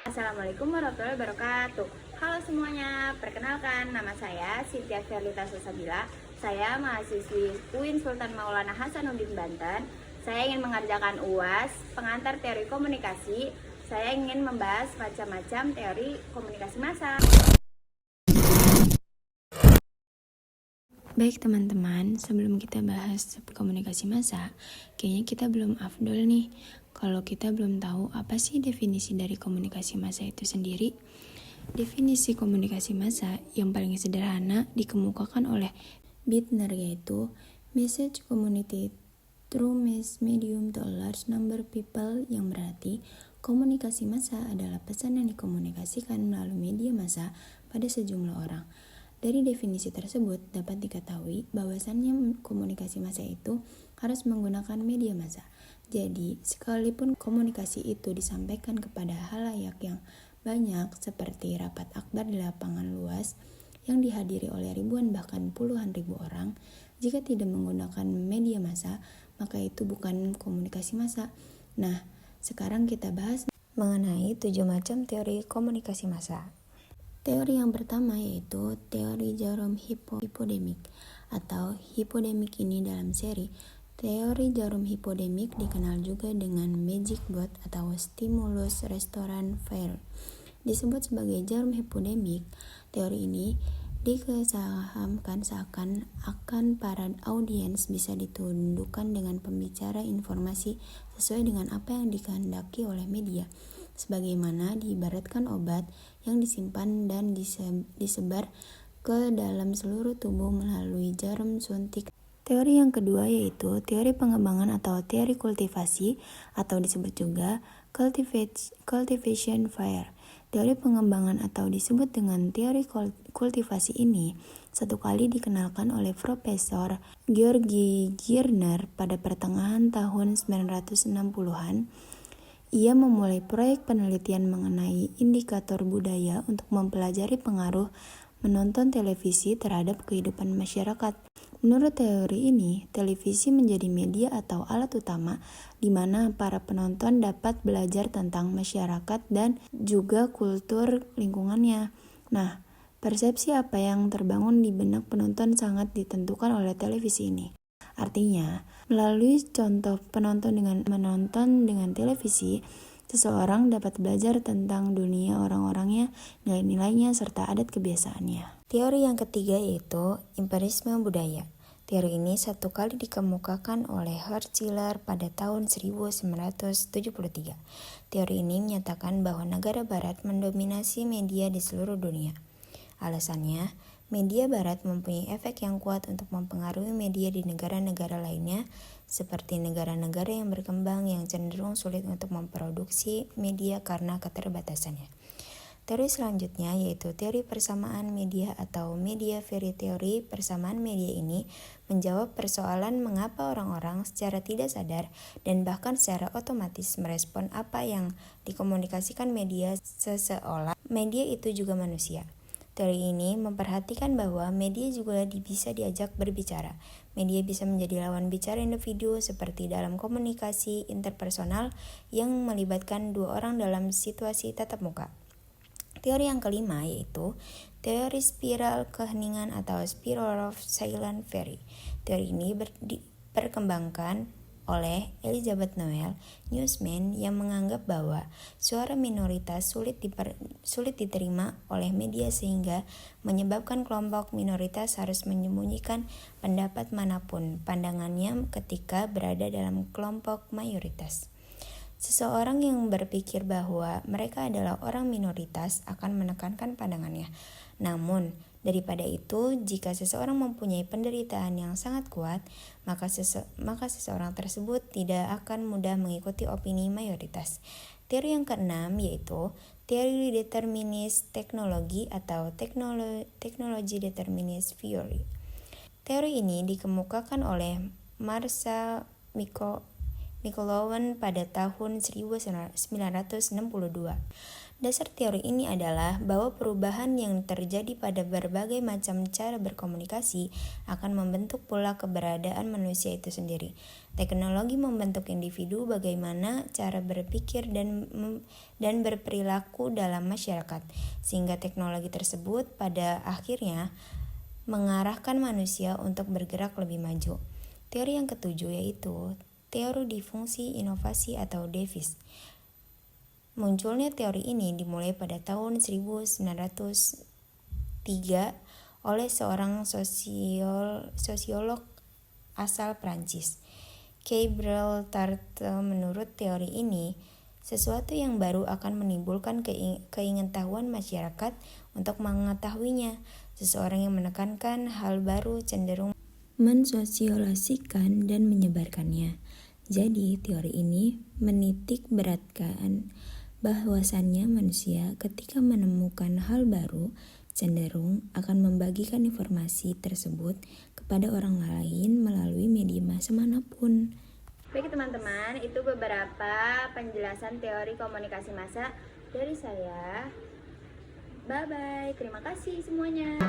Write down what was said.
Assalamualaikum warahmatullahi wabarakatuh. Halo semuanya, perkenalkan nama saya Cynthia Ferlita Susabila. Saya mahasiswi UIN Sultan Maulana Hasanuddin Banten. Saya ingin mengerjakan UAS pengantar teori komunikasi. Saya ingin membahas macam-macam teori komunikasi massa. Baik teman-teman, sebelum kita bahas komunikasi massa, kayaknya kita belum afdol nih kalau kita belum tahu apa sih definisi dari komunikasi massa itu sendiri. Definisi komunikasi massa yang paling sederhana dikemukakan oleh Bittner, yaitu message community through mass medium to a large number people, yang berarti komunikasi massa adalah pesan yang dikomunikasikan melalui media massa pada sejumlah orang. Dari definisi tersebut dapat diketahui bahwasannya komunikasi massa itu harus menggunakan media massa. Jadi, sekalipun komunikasi itu disampaikan kepada halayak yang banyak seperti rapat akbar di lapangan luas yang dihadiri oleh ribuan bahkan puluhan ribu orang, jika tidak menggunakan media massa, maka itu bukan komunikasi massa. Nah, sekarang kita bahas mengenai 7 macam teori komunikasi massa. Teori yang pertama yaitu teori Jerome Hypodemic atau hipodemik. Ini dalam seri teori Jerome Hypodemic dikenal juga dengan magic boat atau stimulus restoran fair. Disebut sebagai Jerome Hypodemic, teori ini dikesahamkan seakan akan para audiens bisa ditundukkan dengan pembicara informasi sesuai dengan apa yang dikehendaki oleh media, sebagaimana diibaratkan obat yang disimpan dan disebar ke dalam seluruh tubuh melalui jarum suntik. Teori yang kedua yaitu teori pengembangan atau teori kultivasi atau disebut juga cultivation fire. Teori pengembangan atau disebut dengan teori kultivasi ini satu kali dikenalkan oleh Profesor Georgi Gierner pada pertengahan tahun 960-an. Ia memulai proyek penelitian mengenai indikator budaya untuk mempelajari pengaruh menonton televisi terhadap kehidupan masyarakat. Menurut teori ini, televisi menjadi media atau alat utama di mana para penonton dapat belajar tentang masyarakat dan juga kultur lingkungannya. Nah, persepsi apa yang terbangun di benak penonton sangat ditentukan oleh televisi ini. Artinya, melalui contoh penonton dengan menonton dengan televisi, seseorang dapat belajar tentang dunia orang-orangnya, nilai-nilainya, serta adat kebiasaannya. Teori yang ketiga yaitu empirisme budaya. Teori ini satu kali dikemukakan oleh Hertzler pada tahun 1973. Teori ini menyatakan bahwa negara barat mendominasi media di seluruh dunia. Alasannya, media barat mempunyai efek yang kuat untuk mempengaruhi media di negara-negara lainnya, seperti negara-negara yang berkembang yang cenderung sulit untuk memproduksi media karena keterbatasannya. Teori selanjutnya yaitu teori persamaan media atau media theory. Teori persamaan media ini menjawab persoalan mengapa orang-orang secara tidak sadar dan bahkan secara otomatis merespon apa yang dikomunikasikan media seolah media itu juga manusia. Teori ini memperhatikan bahwa media juga bisa diajak berbicara. Media bisa menjadi lawan bicara individu seperti dalam komunikasi interpersonal yang melibatkan dua orang dalam situasi tatap muka. Teori yang kelima yaitu teori spiral keheningan atau spiral of silent fairy. Teori ini berkembangkan oleh Elizabeth Noel Newsman yang menganggap bahwa suara minoritas sulit diterima oleh media sehingga menyebabkan kelompok minoritas harus menyembunyikan pendapat manapun pandangannya ketika berada dalam kelompok mayoritas. Seseorang yang berpikir bahwa mereka adalah orang minoritas akan menekankan pandangannya. Namun, daripada itu, jika seseorang mempunyai penderitaan yang sangat kuat, maka seseorang tersebut tidak akan mudah mengikuti opini mayoritas. Teori yang keenam yaitu teori determinis teknologi atau teknologi determinis theory. Teori ini dikemukakan oleh Marshall McLuhan pada tahun 1962. Dasar teori ini adalah bahwa perubahan yang terjadi pada berbagai macam cara berkomunikasi akan membentuk pola keberadaan manusia itu sendiri. Teknologi membentuk individu bagaimana cara berpikir dan berperilaku dalam masyarakat, sehingga teknologi tersebut pada akhirnya mengarahkan manusia untuk bergerak lebih maju. Teori yang ketujuh yaitu teori difungsi inovasi atau DeFi. Munculnya teori ini dimulai pada tahun 1903 oleh seorang sosiolog asal Prancis, Cabrel-Tartre. Menurut teori ini, sesuatu yang baru akan menimbulkan keingintahuan masyarakat untuk mengetahuinya. Seseorang yang menekankan hal baru cenderung mensosialisasikan dan menyebarkannya. Jadi, teori ini menitik beratkan bahwasannya manusia ketika menemukan hal baru cenderung akan membagikan informasi tersebut kepada orang lain melalui media massa manapun. Baik teman-teman, itu beberapa penjelasan teori komunikasi massa dari saya. Bye-bye, terima kasih semuanya.